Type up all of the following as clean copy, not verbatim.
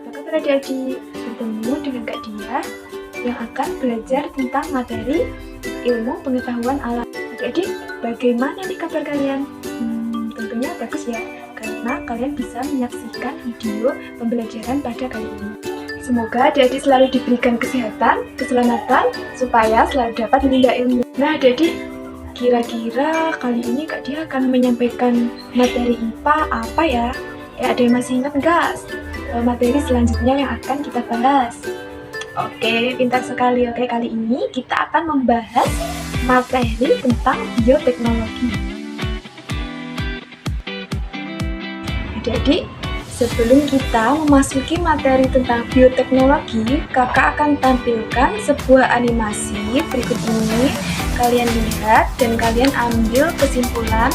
Apa kabar adik-adik? Bertemu dengan Kak Dia yang akan belajar tentang materi ilmu pengetahuan alam. Adik-adik, bagaimana nih kabar kalian? Tentunya bagus ya, karena kalian bisa menyaksikan video pembelajaran pada kali ini. Semoga adik-adik selalu diberikan kesehatan, keselamatan, supaya selalu dapat menimba ilmu. Nah adik-adik, kira-kira kali ini Kak Dia akan menyampaikan materi IPA apa ya? Ada yang masih ingat nggak materi selanjutnya yang akan kita bahas? Oke, pintar sekali. Oke, kali ini kita akan membahas materi tentang bioteknologi. Adik-adik, sebelum kita memasuki materi tentang bioteknologi, kakak akan tampilkan sebuah animasi berikut ini. Kalian lihat dan kalian ambil kesimpulan.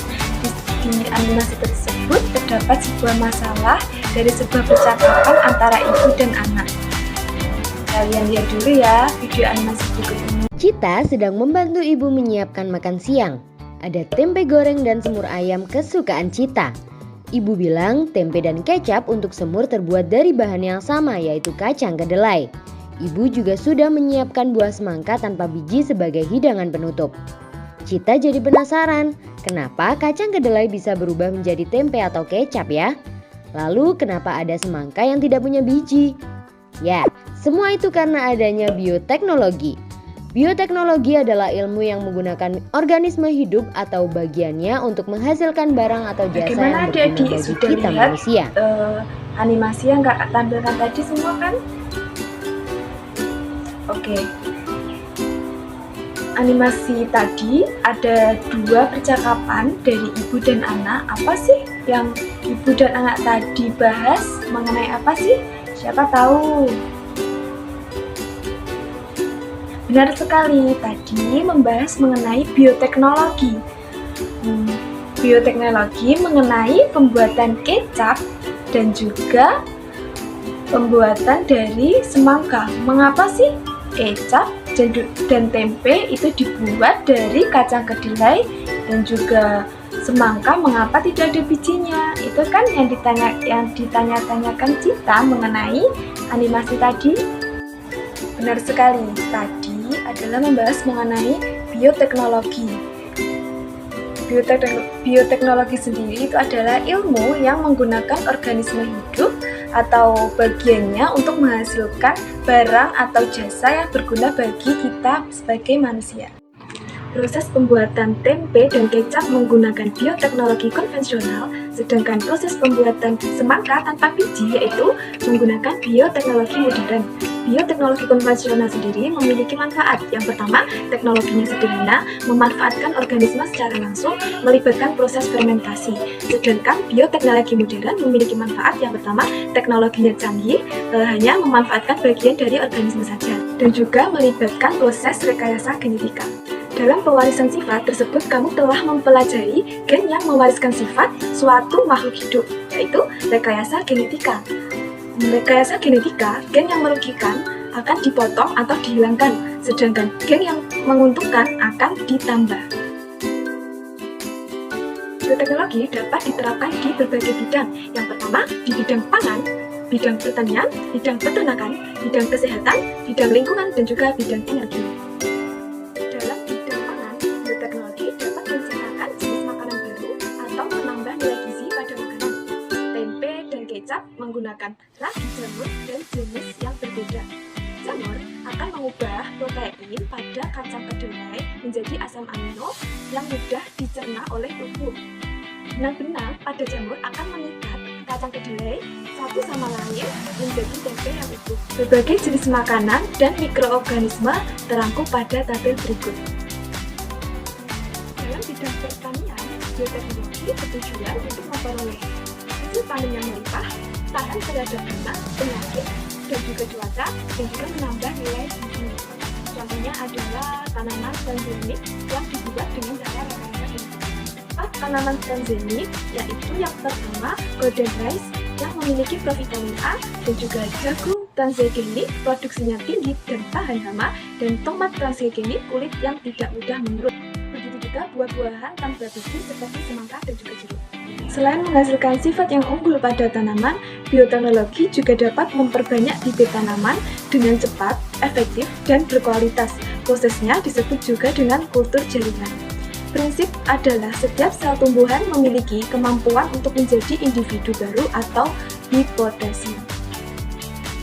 Di animasi tersebut terdapat sebuah masalah dari sebuah percakapan antara ibu dan anak. Kalian lihat dulu ya video animasi berikut ini. Cita sedang membantu ibu menyiapkan makan siang. Ada tempe goreng dan semur ayam kesukaan Cita. Ibu bilang tempe dan kecap untuk semur terbuat dari bahan yang sama, yaitu kacang kedelai. Ibu juga sudah menyiapkan buah semangka tanpa biji sebagai hidangan penutup. Cita jadi penasaran, kenapa kacang kedelai bisa berubah menjadi tempe atau kecap ya? Lalu kenapa ada semangka yang tidak punya biji? Ya, semua itu karena adanya bioteknologi. Bioteknologi adalah ilmu yang menggunakan organisme hidup atau bagiannya untuk menghasilkan barang atau jasa yang berguna bagi kita manusia. Animasi yang Kak tampilkan tadi semua kan? Oke. Animasi tadi ada dua percakapan dari ibu dan anak. Apa sih yang ibu dan anak tadi bahas mengenai apa sih? Siapa tahu? Benar sekali, tadi membahas mengenai bioteknologi. Bioteknologi mengenai pembuatan kecap dan juga pembuatan dari semangka. Mengapa sih kecap dan tempe itu dibuat dari kacang kedelai dan juga semangka mengapa tidak ada bijinya? Itu kan yang ditanya-tanyakan Cita mengenai animasi tadi. Benar sekali, tadi adalah membahas mengenai bioteknologi. Bioteknologi sendiri itu adalah ilmu yang menggunakan organisme hidup atau bagiannya untuk menghasilkan barang atau jasa yang berguna bagi kita sebagai manusia. Proses pembuatan tempe dan kecap menggunakan bioteknologi konvensional, sedangkan proses pembuatan semangka tanpa biji yaitu menggunakan bioteknologi modern. Bioteknologi konvensional sendiri memiliki manfaat. Yang pertama, teknologinya sederhana, memanfaatkan organisme secara langsung, melibatkan proses fermentasi. Sedangkan bioteknologi modern memiliki manfaat. Yang pertama, teknologinya canggih, hanya memanfaatkan bagian dari organisme saja, dan juga melibatkan proses rekayasa genetika. Dalam pewarisan sifat tersebut, kamu telah mempelajari gen yang mewariskan sifat suatu makhluk hidup, yaitu rekayasa genetika. Rekayasa genetika, gen yang merugikan akan dipotong atau dihilangkan, sedangkan gen yang menguntungkan akan ditambah. Bioteknologi dapat diterapkan di berbagai bidang. Yang pertama, di bidang pangan, bidang pertanian, bidang peternakan, bidang kesehatan, bidang lingkungan, dan juga bidang energi. Dalam bidang pangan, bioteknologi dapat menciptakan jenis makanan baru atau menambah nilai gizi pada makanan. Tempe dan kecap menggunakan ragi jamur dan jenis yang berbeda. Jamur akan mengubah protein pada kacang kedelai menjadi asam amino yang mudah dicerna oleh tubuh. Benang-benang pada jamur akan mengikat kacang kedelai satu sama lain menjadi tempe yang utuh. Berbagai jenis makanan dan mikroorganisme terangkum pada tabel berikut. Dalam bidang pertanian, bioteknologi bertujuan untuk memperoleh hasil panen yang melimpah, tahan terhadap hama, penyakit, dan juga cuaca, dan juga menambah nilai gizi. Contohnya adalah tanaman transgenik yang dibuat dengan cara rekayasa genetik. Tanaman transgenik yaitu yang pertama golden rice yang memiliki provitamin A, dan juga jagung transgenik produksinya tinggi dan tahan hama, dan tomat transgenik kulit yang tidak mudah menurut. Begitu juga buah-buahan tanpa biji seperti semangka dan juga jeruk. Selain menghasilkan sifat yang unggul pada tanaman, bioteknologi juga dapat memperbanyak bibit tanaman dengan cepat, efektif, dan berkualitas. Prosesnya disebut juga dengan kultur jaringan. Prinsip adalah setiap sel tumbuhan memiliki kemampuan untuk menjadi individu baru atau hipotesis.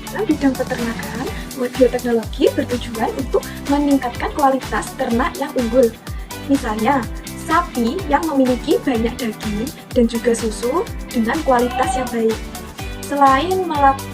Dalam bidang peternakan, bioteknologi bertujuan untuk meningkatkan kualitas ternak yang unggul. Misalnya, sapi yang memiliki banyak daging dan juga susu dengan kualitas yang baik. Selain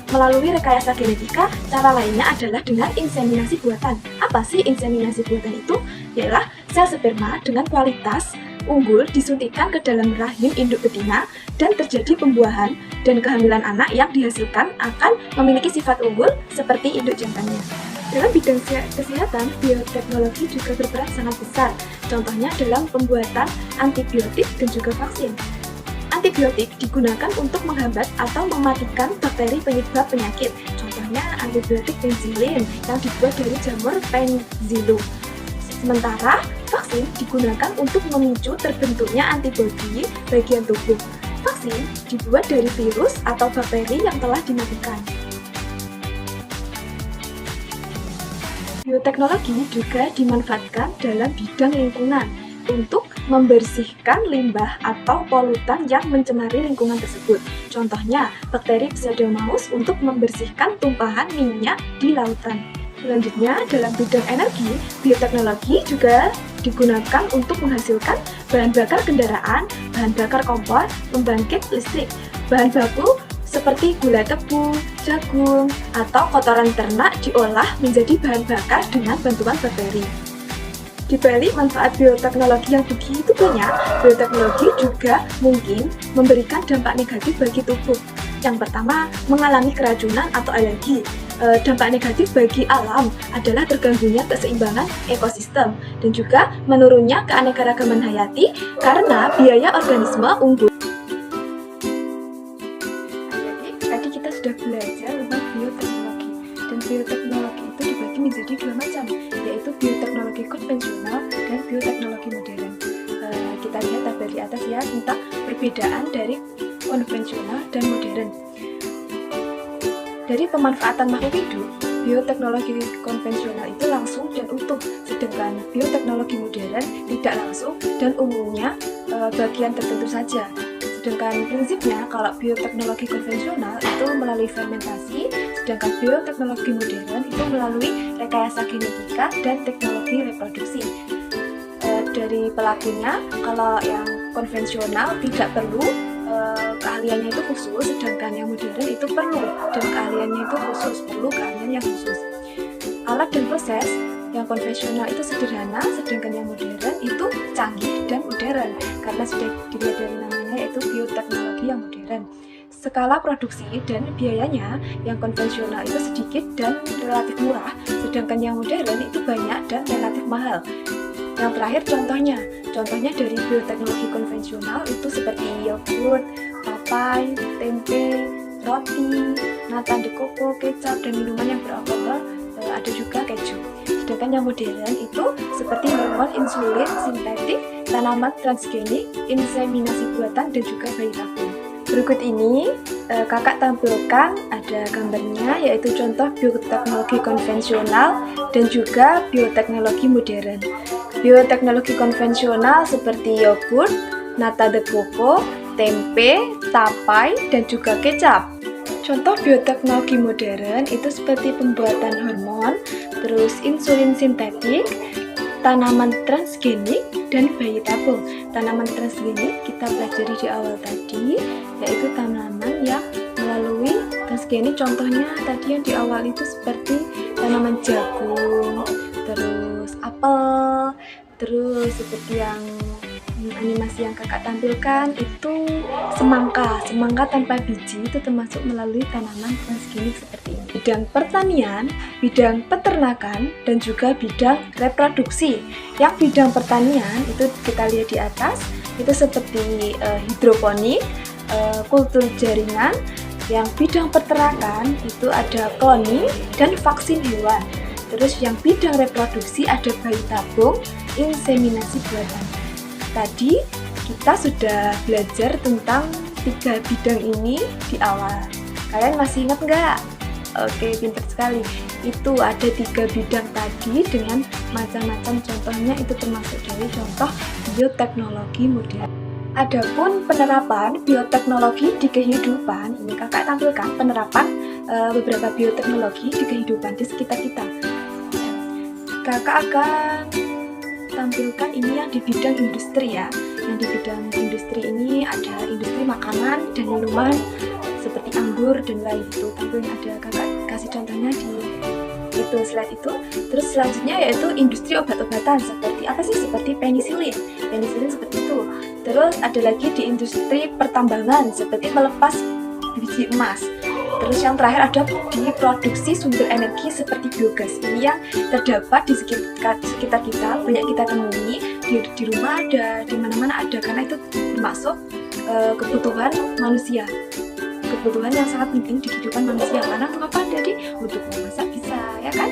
melalui rekayasa genetika, cara lainnya adalah dengan inseminasi buatan. Apa sih inseminasi buatan itu? Ialah sel sperma dengan kualitas unggul disuntikkan ke dalam rahim induk betina dan terjadi pembuahan dan kehamilan anak yang dihasilkan akan memiliki sifat unggul seperti induk jantannya. Dalam bidang kesehatan, bioteknologi juga berperan sangat besar. Contohnya dalam pembuatan antibiotik dan juga vaksin. Antibiotik digunakan untuk menghambat atau mematikan bakteri penyebab penyakit. Contohnya antibiotik penicillin yang dibuat dari jamur Penicillium. Sementara vaksin digunakan untuk memicu terbentuknya antibodi bagian tubuh. Vaksin dibuat dari virus atau bakteri yang telah dimatikan. Bioteknologi juga dimanfaatkan dalam bidang lingkungan untuk membersihkan limbah atau polutan yang mencemari lingkungan tersebut. Contohnya, bakteri Pseudomonas untuk membersihkan tumpahan minyak di lautan. Selanjutnya, dalam bidang energi, bioteknologi juga digunakan untuk menghasilkan bahan bakar kendaraan, bahan bakar kompor, pembangkit listrik, bahan baku seperti gula tebu, jagung, atau kotoran ternak diolah menjadi bahan bakar dengan bantuan bakteri. Di balik manfaat bioteknologi yang begitu banyak, bioteknologi juga mungkin memberikan dampak negatif bagi tubuh. Yang pertama, mengalami keracunan atau alergi. Dampak negatif bagi alam adalah terganggunya keseimbangan ekosistem dan juga menurunnya keanekaragaman hayati karena biaya organisme unggul. Tadi kita sudah belajar tentang bioteknologi, dan bioteknologi itu dibagi menjadi dua macam, yaitu bioteknologi konvensional dan bioteknologi modern. Kita lihat tabel di atas ya tentang perbedaan dari konvensional dan modern. Dari pemanfaatan makhluk hidup, bioteknologi konvensional itu langsung dan utuh, sedangkan bioteknologi modern tidak langsung dan umumnya bagian tertentu saja. Sedangkan prinsipnya kalau bioteknologi konvensional itu melalui fermentasi, sedangkan bioteknologi modern itu melalui rekayasa genetika dan teknologi reproduksi. Dari pelakunya, kalau yang konvensional tidak perlu keahliannya itu khusus, sedangkan yang modern itu perlu dan keahliannya itu khusus, perlu keahlian yang khusus. Alat dan proses yang konvensional itu sederhana, sedangkan yang modern itu canggih dan modern karena sudah dilihat dari namanya yaitu bioteknologi yang modern. Skala produksi dan biayanya yang konvensional itu sedikit dan relatif murah, sedangkan yang modern itu banyak dan relatif mahal. Yang terakhir contohnya dari bioteknologi konvensional itu seperti yogurt, papai, tempe, roti, nata de coco, kecap, dan minuman yang beralkohol, ada juga keju. Sedangkan yang modern itu seperti hormon insulin sintetik, tanaman transgenik, inseminasi buatan, dan juga bayi tabung. Berikut ini kakak tampilkan ada gambarnya, yaitu contoh bioteknologi konvensional dan juga bioteknologi modern. Bioteknologi konvensional seperti yogurt, nata de coco, tempe, tapai, dan juga kecap. Contoh bioteknologi modern itu seperti pembuatan hormon, terus insulin sintetik, tanaman transgenik, dan bayi tabung. Tanaman transgenik kita pelajari di awal tadi, yaitu tanaman yang melalui transgenik. Contohnya tadi yang di awal itu seperti tanaman jagung, terus apel, terus seperti yang animasi yang kakak tampilkan itu semangka tanpa biji itu termasuk melalui tanaman transgenik seperti ini. Bidang pertanian, bidang peternakan, dan juga bidang reproduksi. Yang bidang pertanian itu kita lihat di atas itu seperti hidroponik, kultur jaringan. Yang bidang peternakan itu ada kloning dan vaksin hewan. Terus yang bidang reproduksi ada bayi tabung, inseminasi buatan. Tadi kita sudah belajar tentang 3 bidang ini di awal. Kalian masih ingat nggak? Oke, pintar sekali. Itu ada 3 bidang tadi dengan macam-macam contohnya, itu termasuk dari contoh bioteknologi modern. Adapun penerapan bioteknologi di kehidupan, ini kakak tampilkan penerapan beberapa bioteknologi di kehidupan di sekitar kita. Kakak akan tampilkan ini yang di bidang industri ya. Yang di bidang industri ini ada industri makanan dan minuman seperti anggur dan lain itu. Tampilnya ada, kakak kasih contohnya di itu slide itu. Terus selanjutnya yaitu industri obat-obatan seperti apa sih? Seperti penisilin seperti itu. Terus ada lagi di industri pertambangan seperti melepas biji emas. Terus yang terakhir ada di produksi sumber energi seperti biogas. Ini yang terdapat di sekitar kita, banyak kita temui di rumah ada, di mana-mana ada, karena itu termasuk kebutuhan manusia. Kebutuhan yang sangat penting di kehidupan manusia. Karena mengapa? Jadi untuk memasak bisa, ya kan?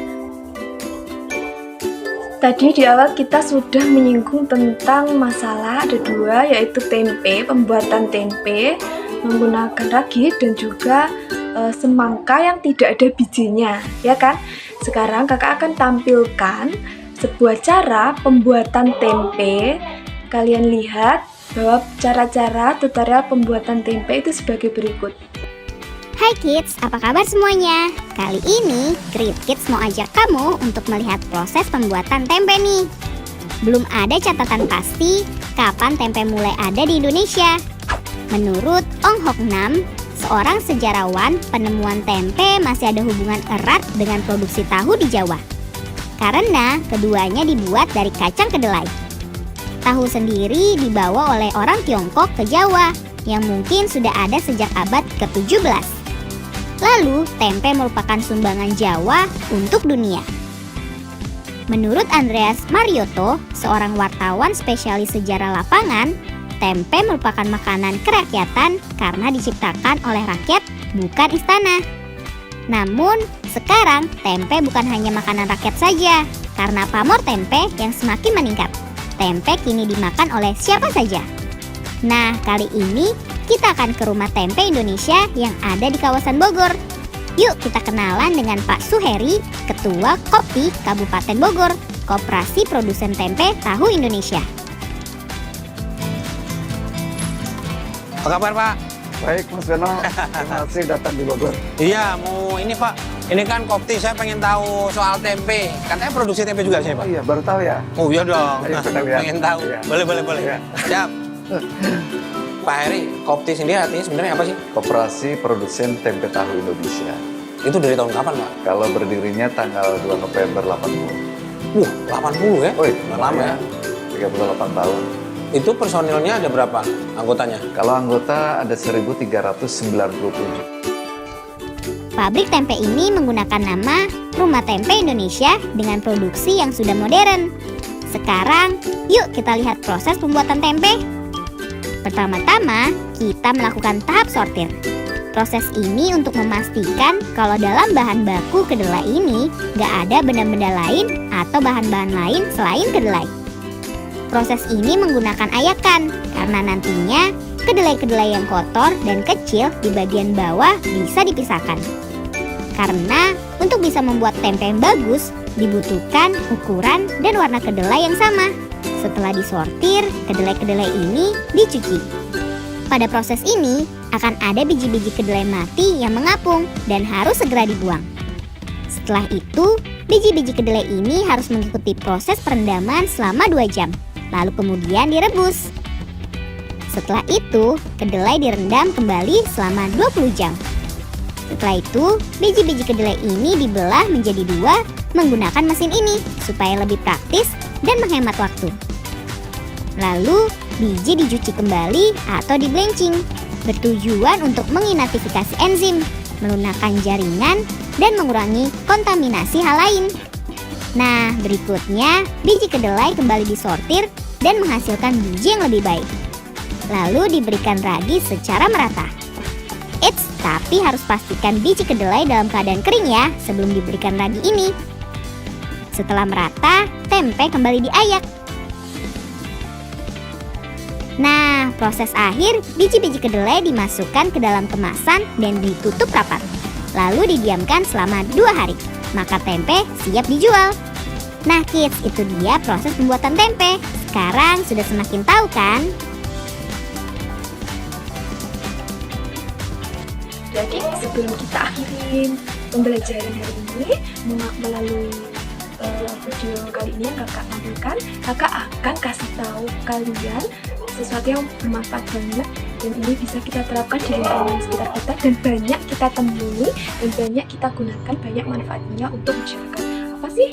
Tadi di awal kita sudah menyinggung tentang masalah ada 2, yaitu tempe, pembuatan tempe menggunakan ragi dan juga semangka yang tidak ada bijinya, ya kan? Sekarang kakak akan tampilkan sebuah cara pembuatan tempe. Kalian lihat bahwa cara-cara tutorial pembuatan tempe itu sebagai berikut. Hai kids, apa kabar semuanya? Kali ini Great Kids mau ajak kamu untuk melihat proses pembuatan tempe nih. Belum ada catatan pasti kapan tempe mulai ada di Indonesia. Menurut Ong Hok Nam, seorang sejarawan, penemuan tempe masih ada hubungan erat dengan produksi tahu di Jawa. Karena keduanya dibuat dari kacang kedelai. Tahu sendiri dibawa oleh orang Tiongkok ke Jawa yang mungkin sudah ada sejak abad ke-17. Lalu, tempe merupakan sumbangan Jawa untuk dunia. Menurut Andreas Marioto, seorang wartawan spesialis sejarah lapangan, tempe merupakan makanan kerakyatan karena diciptakan oleh rakyat, bukan istana. Namun, sekarang tempe bukan hanya makanan rakyat saja, karena pamor tempe yang semakin meningkat. Tempe kini dimakan oleh siapa saja. Nah, kali ini kita akan ke Rumah Tempe Indonesia yang ada di kawasan Bogor. Yuk kita kenalan dengan Pak Suheri, Ketua Kopi Kabupaten Bogor, Koperasi Produsen Tempe Tahu Indonesia. Apa kabar Pak? Baik Mas Beno, terima kasih datang di Bogor. Iya, mau ini Pak. Ini kan Kopti, saya pengen tahu soal tempe. Katanya produksi tempe juga saya Pak. Oh iya, baru tahu ya? Oh iya dong, Ayo, ya. pengen tahu. Iya. Boleh. Iya. Siap. Pak Heri, Kopti sendiri artinya sebenarnya apa sih? Koperasi Produsen Tempe Tahu Indonesia. Itu dari tahun kapan Pak? Kalau berdirinya tanggal 2 November 80. 80 ya? Wih, udah lama ya. 38 tahun. Itu personilnya ada berapa anggotanya? Kalau anggota ada 1.397. Pabrik tempe ini menggunakan nama Rumah Tempe Indonesia dengan produksi yang sudah modern. Sekarang, yuk kita lihat proses pembuatan tempe. Pertama-tama, kita melakukan tahap sortir. Proses ini untuk memastikan kalau dalam bahan baku kedelai ini nggak ada benda-benda lain atau bahan-bahan lain selain kedelai. Proses ini menggunakan ayakan karena nantinya kedelai-kedelai yang kotor dan kecil di bagian bawah bisa dipisahkan. Karena untuk bisa membuat tempe yang bagus dibutuhkan ukuran dan warna kedelai yang sama. Setelah disortir, kedelai-kedelai ini dicuci. Pada proses ini akan ada biji-biji kedelai mati yang mengapung dan harus segera dibuang. Setelah itu, biji-biji kedelai ini harus mengikuti proses perendaman selama 2 jam. Lalu kemudian direbus. Setelah itu, kedelai direndam kembali selama 20 jam. Setelah itu, biji-biji kedelai ini dibelah menjadi 2 menggunakan mesin ini supaya lebih praktis dan menghemat waktu. Lalu, biji dicuci kembali atau di-blanching, bertujuan untuk menginaktifikasi enzim, melunakkan jaringan, dan mengurangi kontaminasi hal lain. Nah, berikutnya biji kedelai kembali disortir dan menghasilkan biji yang lebih baik. Lalu diberikan ragi secara merata. Eits, tapi harus pastikan biji kedelai dalam keadaan kering ya sebelum diberikan ragi ini. Setelah merata, tempe kembali diayak. Nah, proses akhir, biji-biji kedelai dimasukkan ke dalam kemasan dan ditutup rapat. Lalu didiamkan selama 2 hari. Maka tempe siap dijual. Nah kids, itu dia proses pembuatan tempe. Sekarang sudah semakin tahu kan? Jadi sebelum kita akhirin pembelajaran hari ini melalui video kali ini yang kakak tampilkan, kakak akan kasih tahu kalian sesuatu yang bermanfaat banget dan ini bisa kita terapkan di lingkungan sekitar kita dan banyak kita temui dan banyak kita gunakan, banyak manfaatnya untuk masyarakat. Apa sih?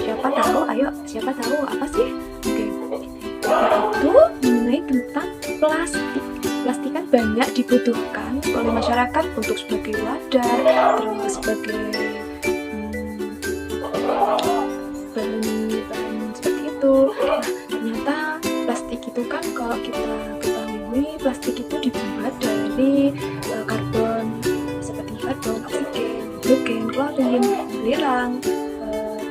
Siapa tahu? Ayo, siapa tahu apa sih? Oke, yaitu mengenai tentang plastik. Plastik kan banyak dibutuhkan oleh masyarakat untuk sebagai wadah, terus sebagai bahan seperti itu. Nah, ternyata plastik itu kan kalau kita ketahui plastik itu dibuat dari karbon seperti karbon, oksigen, hidrogen, klorin, belerang,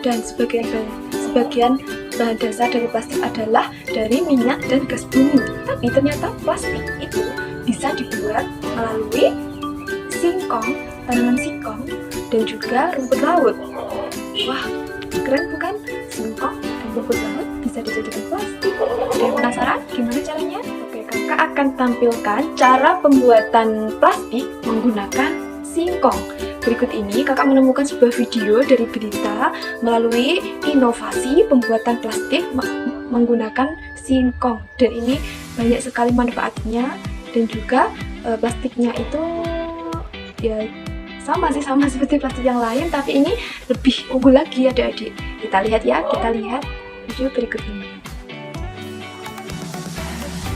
dan sebagian bahan dasar dari plastik adalah dari minyak dan gas bumi. Tapi ternyata plastik itu bisa dibuat melalui singkong, tanaman singkong, dan juga rumput laut. Wah, keren bukan? Singkong dan rumput laut bisa dijadikan plastik. Ada yang penasaran gimana caranya? Oke, kakak akan tampilkan cara pembuatan plastik menggunakan singkong. Berikut ini kakak menemukan sebuah video dari berita melalui inovasi pembuatan plastik menggunakan singkong. Dan ini banyak sekali manfaatnya dan juga plastiknya itu ya sama seperti plastik yang lain, tapi ini lebih unggul lagi adik-adik. Kita lihat video berikut ini.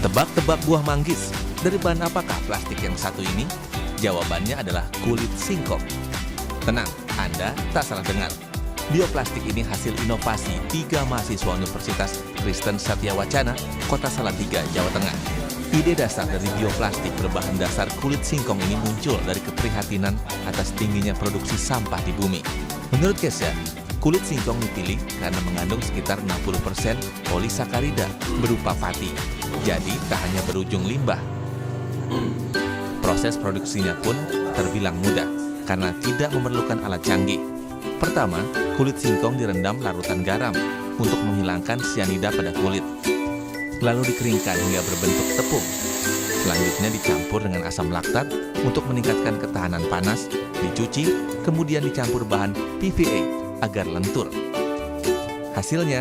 Tebak-tebak buah manggis. Dari bahan apakah plastik yang satu ini? Jawabannya adalah kulit singkong. Tenang, Anda tak salah dengar. Bioplastik ini hasil inovasi 3 mahasiswa Universitas Kristen Satya Wacana, Kota Salatiga, Jawa Tengah. Ide dasar dari bioplastik berbahan dasar kulit singkong ini muncul dari keprihatinan atas tingginya produksi sampah di bumi. Menurut Kesha, kulit singkong dipilih karena mengandung sekitar 60% polisakarida berupa pati. Jadi tak hanya berujung limbah. Proses produksinya pun terbilang mudah karena tidak memerlukan alat canggih. Pertama, kulit singkong direndam larutan garam untuk menghilangkan sianida pada kulit. Lalu dikeringkan hingga berbentuk tepung. Selanjutnya dicampur dengan asam laktat untuk meningkatkan ketahanan panas, dicuci, kemudian dicampur bahan PVA agar lentur. Hasilnya,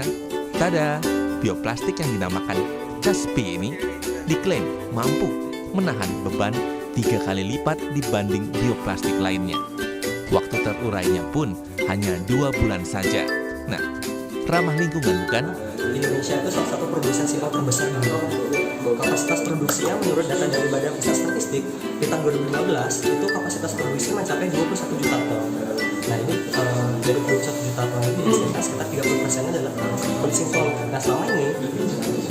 tada! Bioplastik yang dinamakan CASPI ini diklaim mampu menahan beban 3 kali lipat dibanding bioplastik lainnya. Waktu terurainya pun hanya 2 bulan saja. Nah, ramah lingkungan bukan? Indonesia itu salah satu produsen singkong terbesar di dunia. Kapasitas produksinya menurut data dari Badan Pusat Statistik di tahun 2015 itu kapasitas produksi mencapai 21 juta ton. Nah ini dari 21 juta ton ini biasanya sekitar 30% adalah kulit singkong. Nah selama ini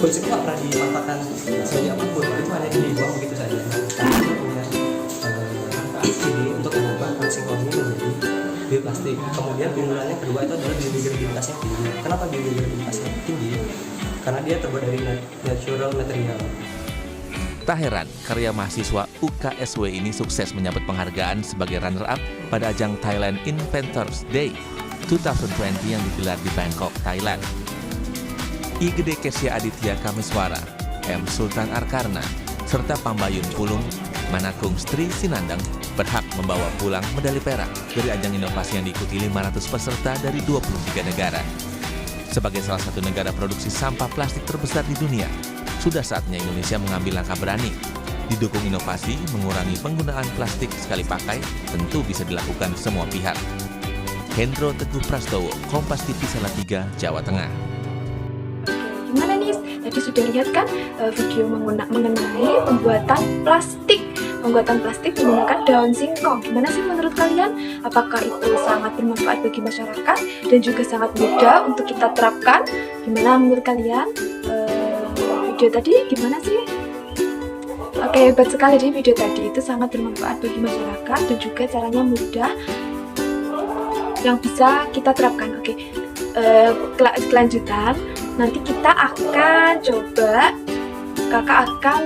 kulit singkong nggak pernah dimanfaatkan sebagai apapun, itu hanya dibuang begitu saja. Nah, kita punya ide untuk mengubah kulit singkong ini menjadi bioplastik. Kemudian keunggulannya kedua itu adalah biodegradabilitasnya tinggi. Kenapa biodegradabilitasnya tinggi? Karena dia terbuat dari natural material. Tak heran, karya mahasiswa UKSW ini sukses menyabet penghargaan sebagai runner-up pada ajang Thailand Inventors Day 2020 yang digelar di Bangkok, Thailand. I Gede Kesya Aditya Kamiswara, M. Sultan Arkarna, serta Pambayun Pulung, Manakung Sri Sinandang berhak membawa pulang medali perak dari ajang inovasi yang diikuti 500 peserta dari 23 negara. Sebagai salah satu negara produksi sampah plastik terbesar di dunia, sudah saatnya Indonesia mengambil langkah berani. Didukung inovasi, mengurangi penggunaan plastik sekali pakai, tentu bisa dilakukan semua pihak. Hendro Teguh Prastowo, Kompas TV Salatiga, Jawa Tengah. Gimana nih? Tadi sudah lihat kan video mengenai pembuatan plastik menggunakan daun singkong. Gimana sih menurut kalian? Apakah itu sangat bermanfaat bagi masyarakat dan juga sangat mudah untuk kita terapkan? Gimana menurut kalian? Video tadi gimana sih? Oke, hebat sekali di video tadi, itu sangat bermanfaat bagi masyarakat dan juga caranya mudah yang bisa kita terapkan. Oke, kelanjutan nanti kita akan coba kakak akan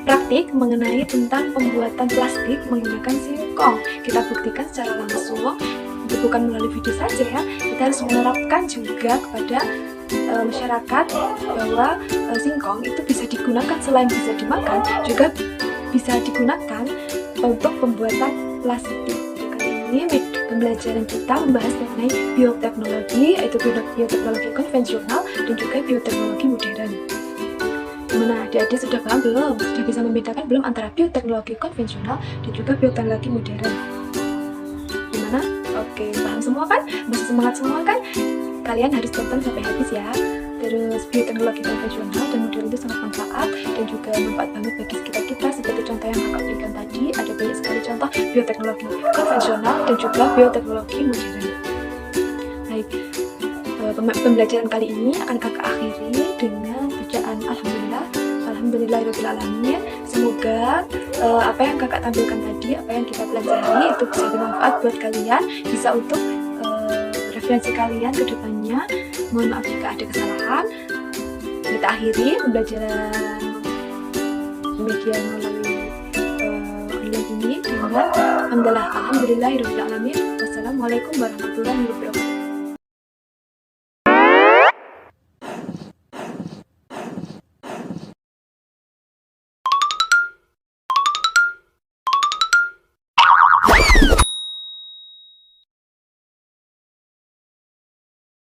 praktik mengenai tentang pembuatan plastik menggunakan singkong. Kita buktikan secara langsung, itu bukan melalui video saja ya, kita harus menerapkan juga kepada masyarakat bahwa singkong itu bisa digunakan, selain bisa dimakan juga bisa digunakan untuk pembuatan plastik. Kali ini pembelajaran kita membahas mengenai bioteknologi, yaitu bioteknologi konvensional dan juga bioteknologi modern. Gimana, adik-adik sudah paham belum? Sudah bisa membedakan belum antara bioteknologi konvensional dan juga bioteknologi modern? Gimana? Oke, paham semua kan? Masih semangat semua kan? Kalian harus tonton sampai habis ya. Terus bioteknologi konvensional dan modern itu sangat manfaat dan juga manfaat banget bagi sekitar kita. Seperti contoh yang kakak berikan tadi, ada banyak sekali contoh bioteknologi konvensional dan juga bioteknologi modern. Baik, pembelajaran kali ini akan kakak akhiri dengan bacaan Alhamdulillahirrahmanirrahim. Semoga apa yang kakak tampilkan tadi, apa yang kita pelajari itu bisa bermanfaat buat kalian, bisa untuk referensi kalian ke depannya. Mohon maaf jika ada kesalahan. Kita akhiri pembelajaran media melalui online ini dengan Alhamdulillahirrahmanirrahim. Wassalamualaikum warahmatullahi wabarakatuh.